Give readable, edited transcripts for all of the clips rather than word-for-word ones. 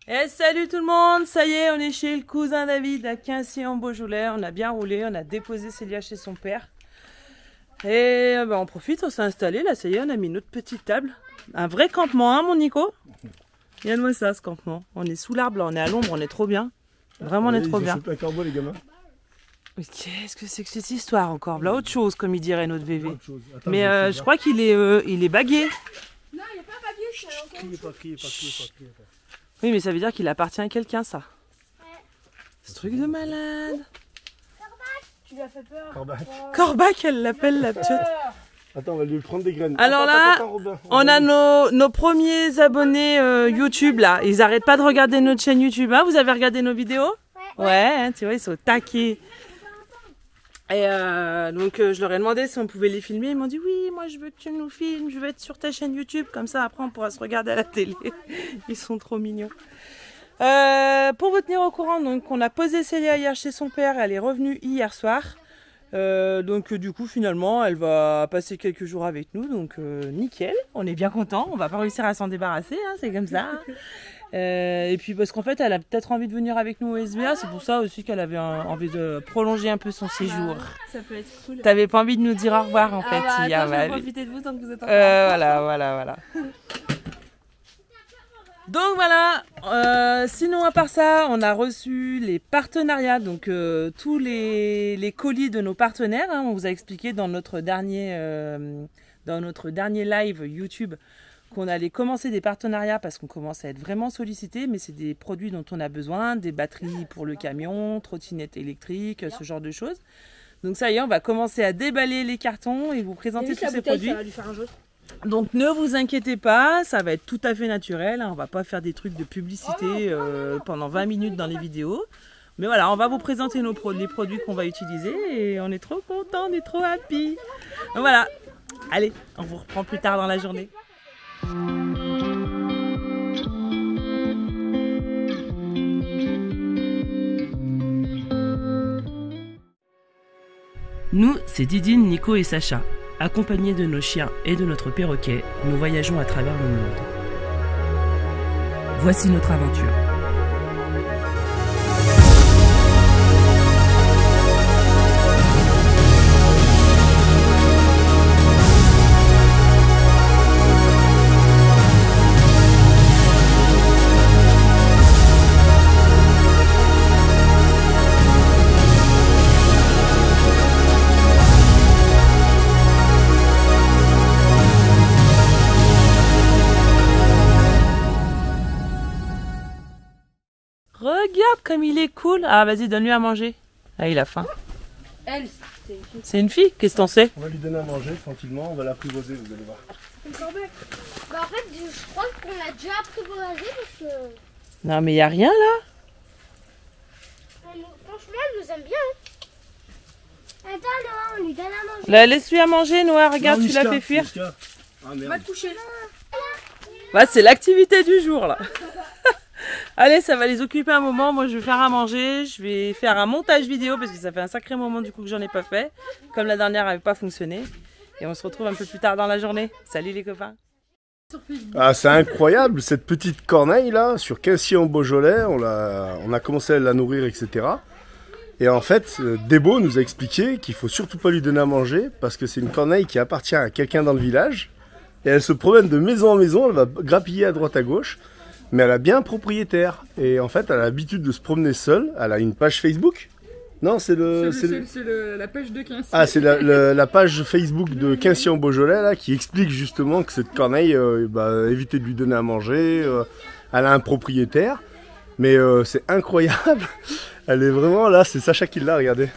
Et salut tout le monde, ça y est, on est chez le cousin David à Quincy en Beaujolais. On a bien roulé, on a déposé Célia chez son père. Et on profite, on s'est installé, là ça y est, on a mis notre petite table. Un vrai campement, hein mon Nico? Regarde-moi ça, ce campement. On est sous l'arbre, là, on est à l'ombre, on est trop bien. Vraiment, on est trop bien. Ils ont chopé un corbeau, les gamins. Mais qu'est-ce que c'est que cette histoire encore? Là, autre chose, comme il dirait notre VV. Attends, mais je crois qu'il est, il est bagué. Non, il n'est pas bagué, c'est encore. Criez pas, criez pas. Oui, mais ça veut dire qu'il appartient à quelqu'un, ça. Ouais. Ce truc de malade. Tu lui as fait peur. Corbac, elle l'appelle la petite. Attends, on va lui prendre des graines. Alors là, on a nos premiers abonnés YouTube là. Ils arrêtent pas de regarder notre chaîne YouTube. Hein. Vous avez regardé nos vidéos? Ouais, hein, tu vois, ils sont taqués. Et donc je leur ai demandé si on pouvait les filmer. Ils m'ont dit oui, moi je veux que tu nous filmes. Je veux être sur ta chaîne YouTube. Comme ça, après, on pourra se regarder à la télé. Ils sont trop mignons. Pour vous tenir au courant, donc on a posé Célia hier chez son père. Elle est revenue hier soir. Donc du coup finalement elle va passer quelques jours avec nous, donc nickel, on est bien content, on va pas réussir à s'en débarrasser, hein, c'est comme ça. Et puis parce qu'en fait elle a peut-être envie de venir avec nous au SVA, c'est pour ça aussi qu'elle avait envie de prolonger un peu son séjour. Ça peut être cool. T'avais pas envie de nous dire au revoir en fait. Attends, je vais profiter de vous tant que vous êtes encore voilà. Donc voilà, sinon à part ça, on a reçu les partenariats, donc tous les colis de nos partenaires, hein, on vous a expliqué dans notre dernier live YouTube qu'on allait commencer des partenariats parce qu'on commence à être vraiment sollicité, mais c'est des produits dont on a besoin, des batteries pour le camion, trottinettes électriques, ce genre de choses. Donc ça y est, on va commencer à déballer les cartons et vous présenter tous ces produits. Ça va lui faire un jeu. Donc ne vous inquiétez pas, ça va être tout à fait naturel, hein. On va pas faire des trucs de publicité pendant 20 minutes dans les vidéos. Mais voilà, on va vous présenter les produits qu'on va utiliser et on est trop contents, on est trop happy. Donc voilà, allez, on vous reprend plus tard dans la journée. Nous, c'est Didine, Nico et Sacha. Accompagnés de nos chiens et de notre perroquet, nous voyageons à travers le monde. Voici notre aventure. Regarde comme il est cool. Ah vas-y, donne-lui à manger. Ah, il a faim. Elle, c'est une fille. C'est une fille? Qu'est-ce que t'en sais? On va lui donner à manger tranquillement, on va l'apprivoiser, vous allez voir. Une corbeille. Bah en fait, je crois qu'on l'a déjà apprivoisé parce que... Non mais y a rien là. Franchement, elle nous aime bien. Hein. Attends, Noah, on lui donne à manger. Là, laisse-lui à manger, Noah. Regarde, tu l'as fait fuir. Ah merde. Va te coucher. Bah, c'est l'activité du jour là. Allez, ça va les occuper un moment. Moi, je vais faire à manger. Je vais faire un montage vidéo parce que ça fait un sacré moment du coup que j'en ai pas fait. Comme la dernière n'avait pas fonctionné. Et on se retrouve un peu plus tard dans la journée. Salut les copains. Ah, c'est incroyable cette petite corneille là, sur Quincy en Beaujolais. On a commencé à la nourrir, etc. Et en fait, Debo nous a expliqué qu'il faut surtout pas lui donner à manger parce que c'est une corneille qui appartient à quelqu'un dans le village. Et elle se promène de maison en maison, elle va grappiller à droite à gauche. Mais elle a bien un propriétaire. Et en fait, elle a l'habitude de se promener seule. Elle a une page Facebook. Non, c'est la page de Quincy. Ah, c'est la page Facebook de Quincy en Beaujolais là, qui explique justement que cette corneille, évitez de lui donner à manger. Elle a un propriétaire. Mais c'est incroyable. Elle est vraiment là, c'est Sacha qui l'a, regardez.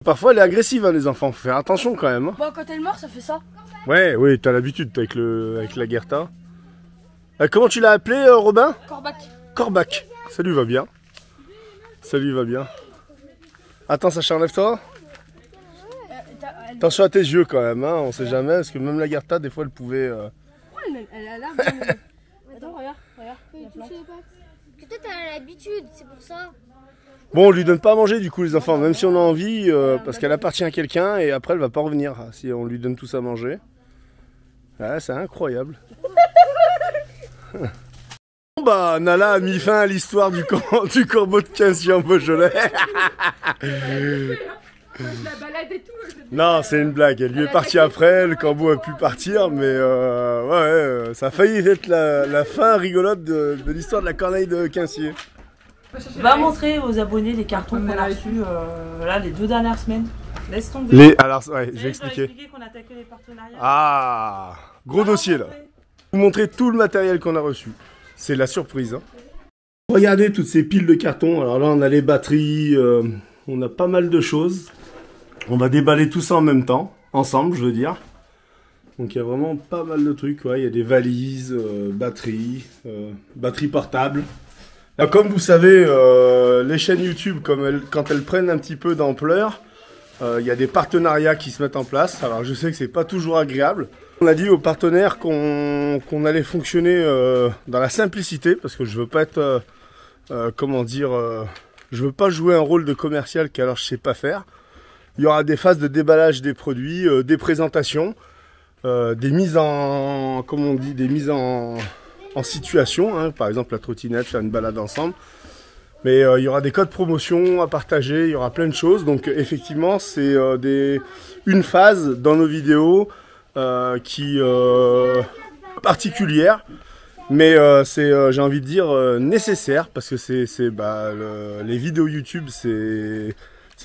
Parfois, elle est agressive, hein, les enfants. Faut faire attention quand même. Hein. Bon, quand elle mord, ça fait ça. Ouais, oui, t'as l'habitude avec la Guerta. Comment tu l'as appelé, Robin? Corbac. Corbac. Ça lui va bien. Ça lui va bien. Attends, Sacha, enlève-toi. Attention à tes yeux quand même, hein, on sait jamais, parce que même la Guerta, des fois, elle pouvait... Elle a l'air de... Attends, regarde. Peut-être elle a l'habitude, c'est pour ça. Bon, on lui donne pas à manger du coup les enfants, même si on a envie, parce qu'elle appartient à quelqu'un et après elle va pas revenir si on lui donne tous à manger. Ouais, c'est incroyable. bah Nala a mis fin à l'histoire du corbeau de Quincy en Beaujolais. La balade et tout. Non, c'est une blague. Elle lui est partie après, le corbeau a pu partir, mais ouais, ça a failli être la fin rigolote de l'histoire de la corneille de Quincy. Va montrer aux abonnés les cartons qu'on a reçus là, les 2 dernières semaines. Laisse tomber. Alors, ouais, j'ai expliqué. Qu'on attaquait les partenariats. Ah, gros dossier là. Vous montrer tout le matériel qu'on a reçu. C'est la surprise. Hein. Regardez toutes ces piles de cartons. Alors là, on a les batteries, on a pas mal de choses. On va déballer tout ça en même temps, ensemble, je veux dire. Donc il y a vraiment pas mal de trucs. Ouais. Il y a des valises, batteries portables. Là, comme vous savez, les chaînes YouTube, quand elles prennent un petit peu d'ampleur, il y a des partenariats qui se mettent en place. Alors je sais que c'est pas toujours agréable. On a dit aux partenaires qu'on allait fonctionner dans la simplicité, parce que je veux pas être, je veux pas jouer un rôle de commercial qu'alors je sais pas faire. Il y aura des phases de déballage des produits, des présentations, des mises en, en situation, hein, par exemple la trottinette, faire une balade ensemble. Mais il y aura des codes promotion à partager, il y aura plein de choses. Donc effectivement, c'est une phase dans nos vidéos qui particulière, mais c'est, j'ai envie de dire, nécessaire, parce que les vidéos YouTube, c'est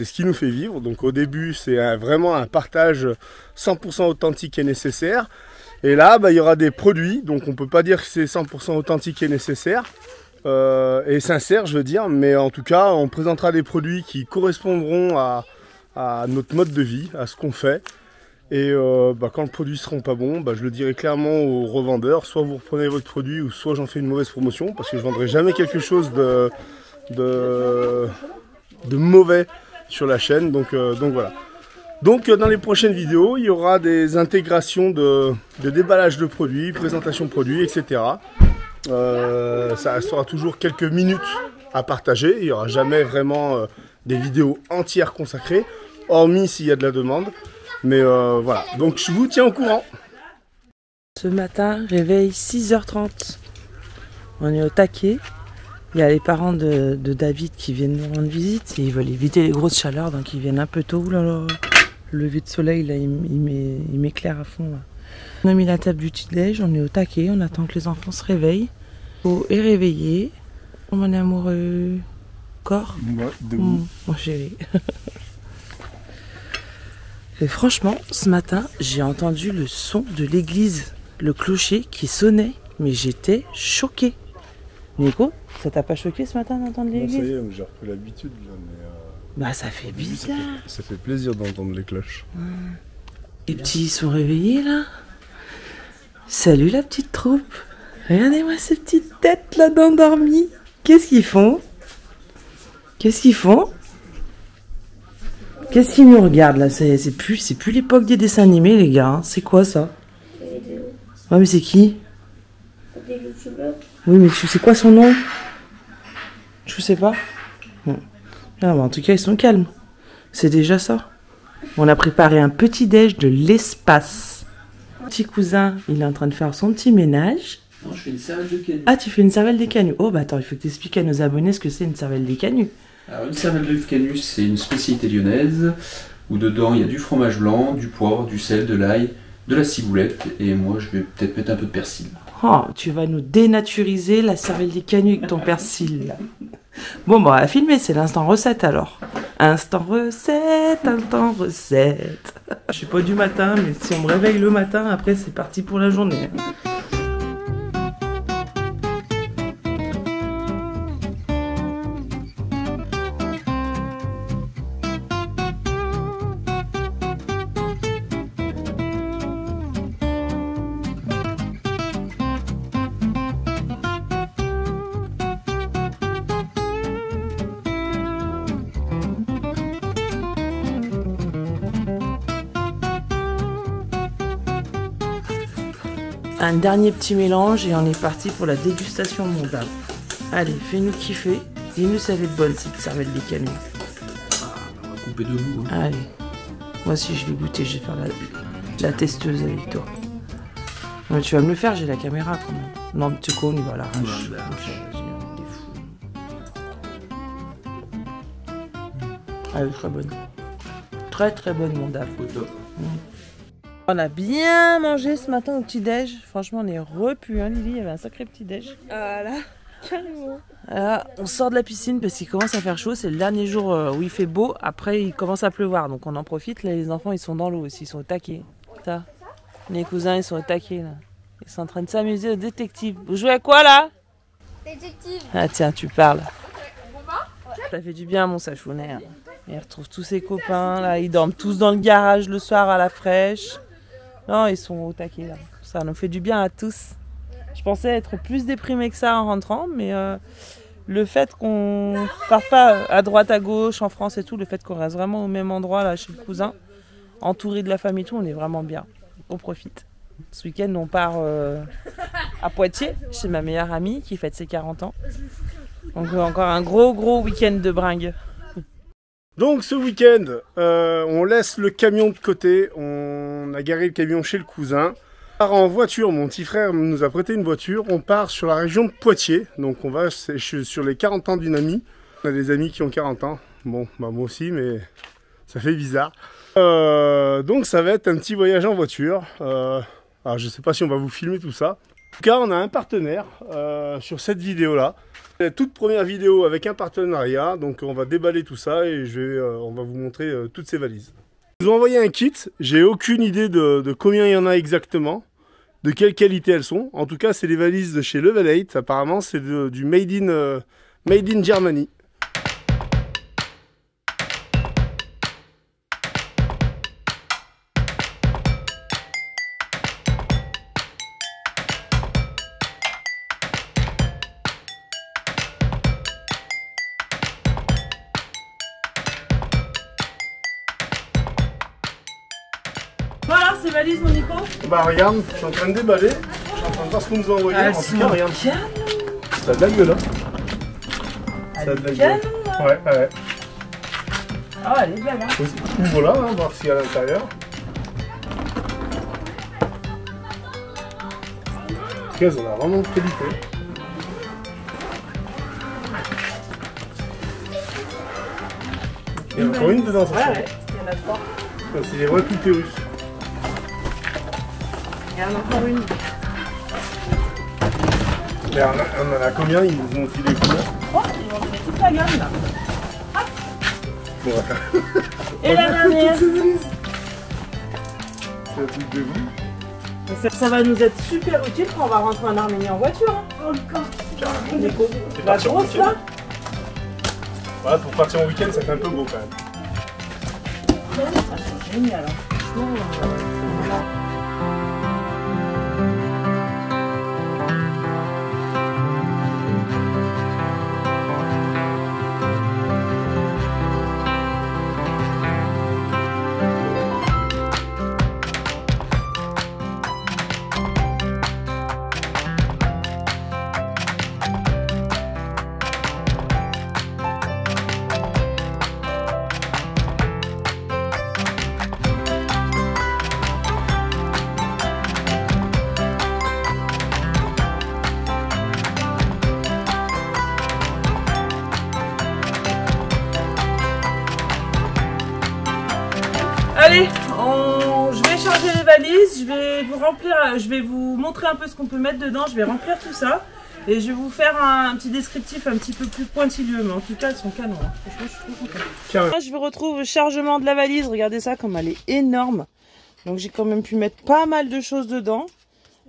ce qui nous fait vivre. Donc au début, c'est vraiment un partage 100% authentique et nécessaire. Et là, il y aura des produits, donc on peut pas dire que c'est 100% authentique et nécessaire, et sincère, je veux dire. Mais en tout cas, on présentera des produits qui correspondront à notre mode de vie, à ce qu'on fait. Et quand le produit ne sera pas bon, je le dirai clairement aux revendeurs. Soit vous reprenez votre produit, ou soit j'en fais une mauvaise promotion, parce que je ne vendrai jamais quelque chose de mauvais sur la chaîne, donc voilà. Donc dans les prochaines vidéos, il y aura des intégrations de déballage de produits, présentation de produits, etc. Ça restera toujours quelques minutes à partager, il n'y aura jamais vraiment des vidéos entières consacrées, hormis s'il y a de la demande. Mais voilà, donc je vous tiens au courant. Ce matin, réveil 6h30. On est au taquet. Il y a les parents de David qui viennent nous rendre visite et ils veulent éviter les grosses chaleurs, donc ils viennent un peu tôt. Ouh là là, le lever de soleil, là, il m'éclaire à fond. Là. On a mis la table du petit-déj, on est au taquet, on attend que les enfants se réveillent. Beau est réveillé. Mon amoureux corps. Ouais, debout. Mon chéri. Et franchement, ce matin, j'ai entendu le son de l'église, le clocher qui sonnait, mais j'étais choquée. Nico, ça t'a pas choqué ce matin d'entendre l'église? Ça y est, j'ai repris l'habitude. Mais ça fait bizarre. Ça fait plaisir d'entendre les cloches. Les petits sont réveillés là. Salut la petite troupe. Regardez-moi ces petites têtes là d'endormis. Qu'est-ce qu'ils font? Qu'est-ce qu'ils font? Qu'est-ce qu'ils nous regardent là? C'est plus l'époque des dessins animés les gars. Hein. C'est quoi ça? Ouais mais c'est qui? Oui, mais tu sais quoi son nom? Je sais pas. Ah, en tout cas, ils sont calmes. C'est déjà ça. On a préparé un petit déj de l'espace. Petit cousin, il est en train de faire son petit ménage. Non, je fais une cervelle de canut. Ah, tu fais une cervelle des canuts. Oh, bah attends, il faut que tu expliques à nos abonnés ce que c'est une cervelle des canuts. Alors, une cervelle de canut, c'est une spécialité lyonnaise où dedans il y a du fromage blanc, du poivre, du sel, de l'ail, de la ciboulette et moi je vais peut-être mettre un peu de persil. Oh, tu vas nous dénaturiser la cervelle des canuts avec ton persil. Là. Bon, on va filmer, c'est l'instant recette alors. Instant recette, instant recette. Je suis pas du matin, mais si on me réveille le matin, après c'est parti pour la journée. Un dernier petit mélange et on est parti pour la dégustation mondiale. Allez, fais-nous kiffer. Dis-nous si elle est bonne cette cervelle des canuts. Ah, on va couper de bout. Hein. Allez. Moi aussi je vais goûter, je vais faire la testeuse avec toi. Mais tu vas me le faire, j'ai la caméra quand même. Non, tu connais, on y va là. Elle est très bonne. Très très bonne, mon daf. On a bien mangé ce matin au petit-déj. Franchement, on est repu, hein, Lily. Il y avait un sacré petit-déj. Voilà, carrément. Là, on sort de la piscine parce qu'il commence à faire chaud. C'est le dernier jour où il fait beau. Après, il commence à pleuvoir. Donc, on en profite. Là, les enfants, ils sont dans l'eau aussi. Ils sont au taquet. Ça. Mes cousins, ils sont au taquet, là. Ils sont en train de s'amuser au détective. Vous jouez à quoi, là? Détective. Ah, tiens, tu parles. Ça fait du bien, mon sachounet. Il retrouve tous ses copains, là. Ils dorment tous dans le garage le soir à la fraîche. Non, ils sont au taquet, là. Ça nous fait du bien à tous. Je pensais être plus déprimée que ça en rentrant, mais le fait qu'on parte pas à droite, à gauche, en France et tout, le fait qu'on reste vraiment au même endroit, là, chez le cousin, entouré de la famille et tout, on est vraiment bien. On profite. Ce week-end, on part à Poitiers, chez ma meilleure amie qui fête ses 40 ans. Donc encore un gros week-end de bringue. Donc ce week-end, on laisse le camion de côté, on a garé le camion chez le cousin. On part en voiture, mon petit frère nous a prêté une voiture, on part sur la région de Poitiers. Donc on va sur les 40 ans d'une amie. On a des amis qui ont 40 ans, bon bah moi aussi mais ça fait bizarre. Donc ça va être un petit voyage en voiture. Alors je sais pas si on va vous filmer tout ça. En tout cas on a un partenaire sur cette vidéo là. La toute première vidéo avec un partenariat, donc on va déballer tout ça et on va vous montrer toutes ces valises. Ils nous ont envoyé un kit, j'ai aucune idée de combien il y en a exactement, de quelle qualité elles sont. En tout cas c'est les valises de chez Level 8, apparemment c'est du made in Germany. Voilà, ces valises, mon Nico. Bah regarde, je suis en train de déballer, je suis en train de voir ce qu'on nous a envoyé. En tout cas, regarde. Ça a de la gueule, hein. Ça a de la gueule. Ouais. Ah, elle est belle, hein. Voilà, hein, voir s'il y a à l'intérieur. En tout cas, on a vraiment de qualité. Il y en a encore une dedans, ça. Ouais, il y en a 3. C'est des vrais poupées russes. Il y en a encore une. Mais on en a combien? Ils nous ont filé combien? Oh, ils vont faire toute la gamme, là. Bon, voilà. Et la dernière. C'est un truc de vous. Ça va nous être super utile quand on va rentrer en Arménie en voiture. Hein. Oh, carrément. Nico. C'est La parti en grosse, week-end. là. Voilà, pour partir en week-end, ça fait un peu beau quand même. Ah, c'est génial. Hein. Franchement, allez, je vais charger les valises, je vais vous montrer un peu ce qu'on peut mettre dedans, je vais remplir tout ça et je vais vous faire un petit descriptif un petit peu plus pointilleux, mais en tout cas elles sont canons, hein. Franchement je suis trop contente. Là je vous retrouve le chargement de la valise, regardez ça comme elle est énorme, donc j'ai quand même pu mettre pas mal de choses dedans.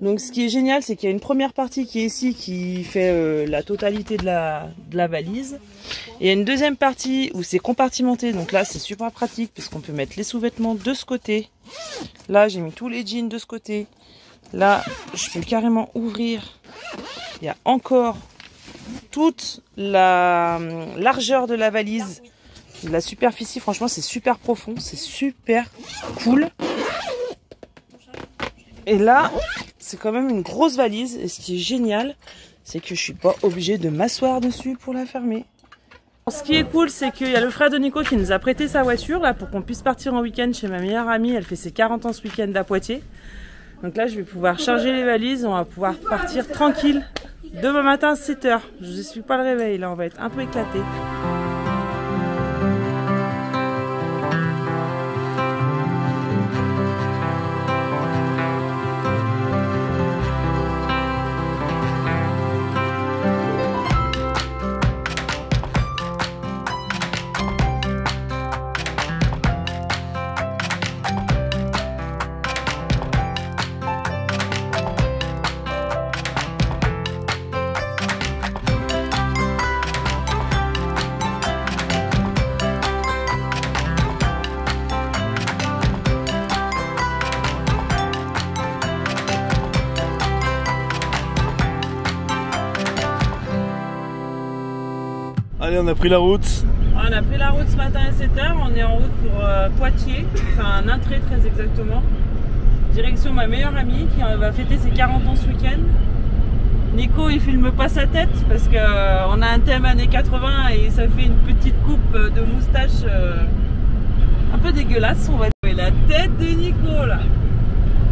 Donc ce qui est génial, c'est qu'il y a une première partie qui est ici, qui fait la totalité de la valise. Et il y a une deuxième partie où c'est compartimenté. Donc là, c'est super pratique parce qu'on peut mettre les sous-vêtements de ce côté. Là, j'ai mis tous les jeans de ce côté. Là, je peux carrément ouvrir. Il y a encore toute la largeur de la valise. La superficie, franchement, c'est super profond. C'est super cool. Et là, c'est quand même une grosse valise. Et ce qui est génial, c'est que je suis pas obligée de m'asseoir dessus pour la fermer. Ce qui est cool, c'est qu'il y a le frère de Nico qui nous a prêté sa voiture là pour qu'on puisse partir en week-end chez ma meilleure amie. Elle fait ses 40 ans ce week-end à Poitiers. Donc là, je vais pouvoir charger les valises, on va pouvoir partir tranquille. Demain matin à 7 h. Je ne suis pas le réveil, là, on va être un peu éclaté. Allez, on a pris la route. On a pris la route ce matin à 7 h, on est en route pour Poitiers, enfin Nintré très exactement. Direction ma meilleure amie qui va fêter ses 40 ans ce week-end. Nico il filme pas sa tête parce qu'on a un thème années 80 et ça fait une petite coupe de moustache un peu dégueulasse. On va trouver la tête de Nico là.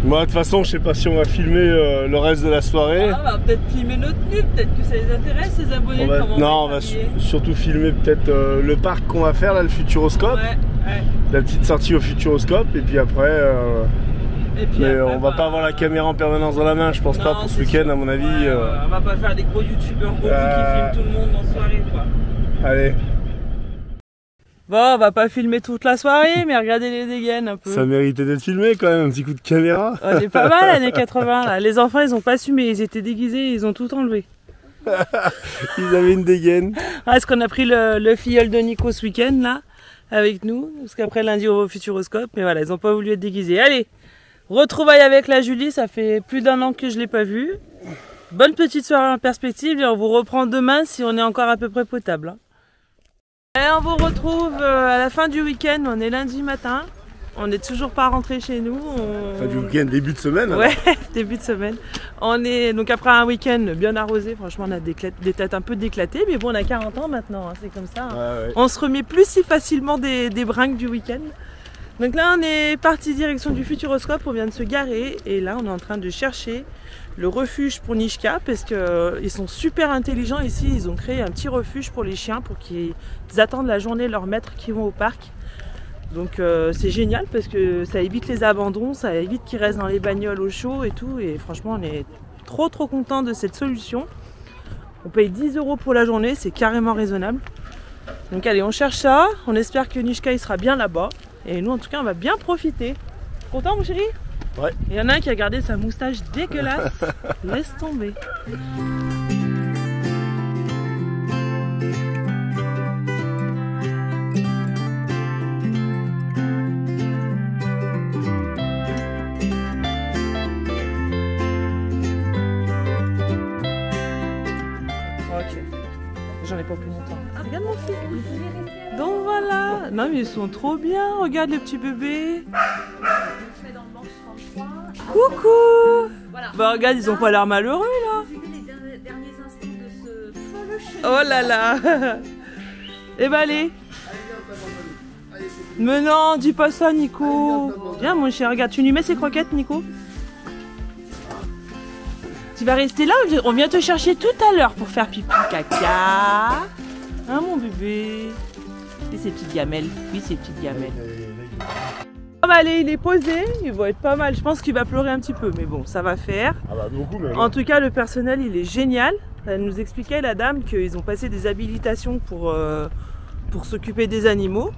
Moi de toute façon je sais pas si on va filmer le reste de la soirée. On va peut-être filmer notre tenue, peut-être que ça les intéresse ces abonnés. On va surtout filmer peut-être le parc qu'on va faire là, le Futuroscope. Ouais. La petite sortie au Futuroscope et puis après... on va pas avoir la caméra en permanence dans la main, je pense pas pour ce week-end à mon avis. On va pas faire des gros youtubeurs qui filment tout le monde en soirée quoi. Allez. Bon, on va pas filmer toute la soirée, mais regardez les dégaines un peu. Ça méritait d'être filmé quand même, un petit coup de caméra. On est pas mal années 80 là. Les enfants ils ont pas assumé, ils étaient déguisés, ils ont tout enlevé. Ils avaient une dégaine. Est-ce qu'on a pris le filleul de Nico ce week-end là avec nous, parce qu'après lundi au Futuroscope, mais voilà, ils ont pas voulu être déguisés. Allez, retrouvailles avec la Julie, ça fait plus d'1 an que je l'ai pas vue. Bonne petite soirée en perspective et on vous reprend demain si on est encore à peu près potable. Hein. Et on vous retrouve à la fin du week-end, on est lundi matin. On n'est toujours pas rentré chez nous. Fin du week-end, début de semaine. Ouais, début de semaine. On est donc après un week-end bien arrosé, franchement on a des têtes un peu déclatées, mais bon on a 40 ans maintenant, hein, c'est comme ça. Hein. Ouais. On se remet plus si facilement des brinques du week-end. Donc là on est parti direction du Futuroscope, on vient de se garer et là on est en train de chercher le refuge pour Nishka parce qu'ils sont super intelligents ici, ils ont créé un petit refuge pour les chiens pour qu'ils attendent la journée leur maître qui vont au parc. Donc c'est génial parce que ça évite les abandons, ça évite qu'ils restent dans les bagnoles au chaud et tout, et franchement on est trop contents de cette solution. On paye 10 € pour la journée, c'est carrément raisonnable. Donc allez, on cherche ça, on espère que Nishka il sera bien là-bas. Et nous en tout cas on va bien profiter. Content mon chéri? Ouais. Il y en a un qui a gardé sa moustache dégueulasse. Laisse tomber. Ok. J'en ai pas plus longtemps. Ah, regarde mon fils. Donc voilà. Non mais ils sont trop bien. Regarde les petits bébés. Coucou. Bah regarde, ils ont pas l'air malheureux là. Oh là là. Eh ben allez. Mais non, dis pas ça Nico. Viens mon chien, regarde, tu lui mets ses croquettes Nico. Tu vas rester là, on vient te chercher tout à l'heure pour faire pipi caca. Hein mon bébé. Et ses petites gamelles. Oui, ses petites gamelles. Ah bah allez, il est posé, il va être pas mal. Je pense qu'il va pleurer un petit peu, mais bon, ça va faire. Ah bah beaucoup même. En tout cas, le personnel, il est génial. Elle nous expliquait, la dame, qu'ils ont passé des habilitations pour s'occuper des animaux.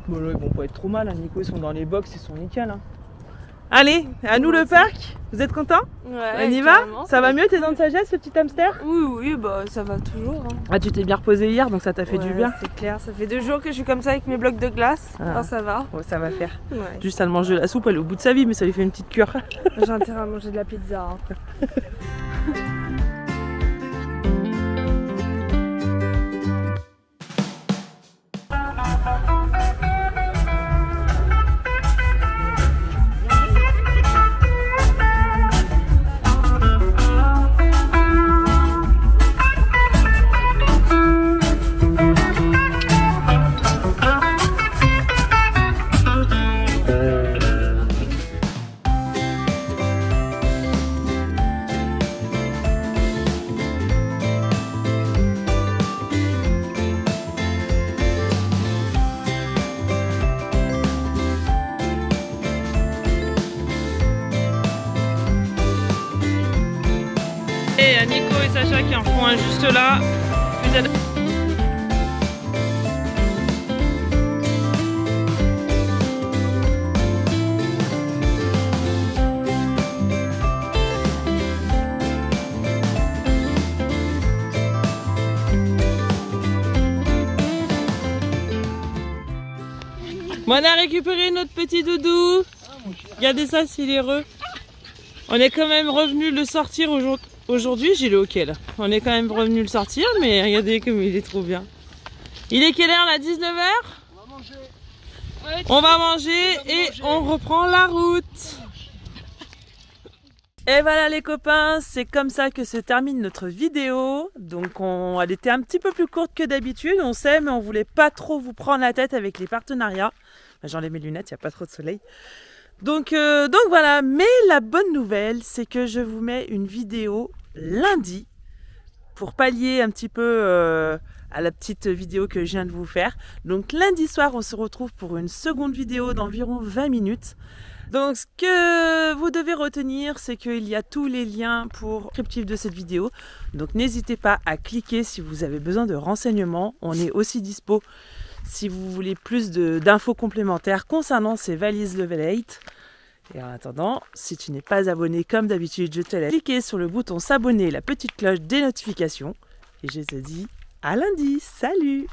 Bon là, ils vont pas être trop mal, hein. Nico, ils sont dans les box, ils sont nickel. Hein. Allez, à nous le parc. Vous êtes contents? Ouais, on y va? Ça va mieux, t'es dans de sagesse, le petit hamster? Oui, bah ça va toujours. Hein. Ah, tu t'es bien reposé hier, donc ça t'a fait du bien. C'est clair, ça fait 2 jours que je suis comme ça avec mes blocs de glace. Ah. Alors ça va. Ouais, ça va faire. Ouais. Juste à le manger la soupe, elle est au bout de sa vie, mais ça lui fait une petite cure. J'ai intérêt à manger de la pizza. Hein. qui en font un juste là. Bon, on a récupéré notre petit doudou. Regardez ça, s'il est heureux. On est quand même revenu le sortir aujourd'hui. J'ai le hockey là. On est quand même revenu le sortir, mais regardez comme il est trop bien. Il est quelle heure là? 19h? On va manger. On va manger et on reprend la route. Et voilà les copains, c'est comme ça que se termine notre vidéo. Donc elle était un petit peu plus courte que d'habitude, on sait, mais on voulait pas trop vous prendre la tête avec les partenariats. J'enlève mes lunettes, il n'y a pas trop de soleil. Donc voilà, mais la bonne nouvelle, c'est que je vous mets une vidéo lundi pour pallier un petit peu à la petite vidéo que je viens de vous faire. Donc lundi soir, on se retrouve pour une seconde vidéo d'environ 20 minutes. Donc ce que vous devez retenir, c'est qu'il y a tous les liens pour le descriptif de cette vidéo. Donc n'hésitez pas à cliquer si vous avez besoin de renseignements. On est aussi dispo si vous voulez plus d'infos complémentaires concernant ces valises Level 8. Et en attendant, si tu n'es pas abonné comme d'habitude, je te laisse cliquer sur le bouton s'abonner, la petite cloche des notifications. Et je te dis à lundi, salut!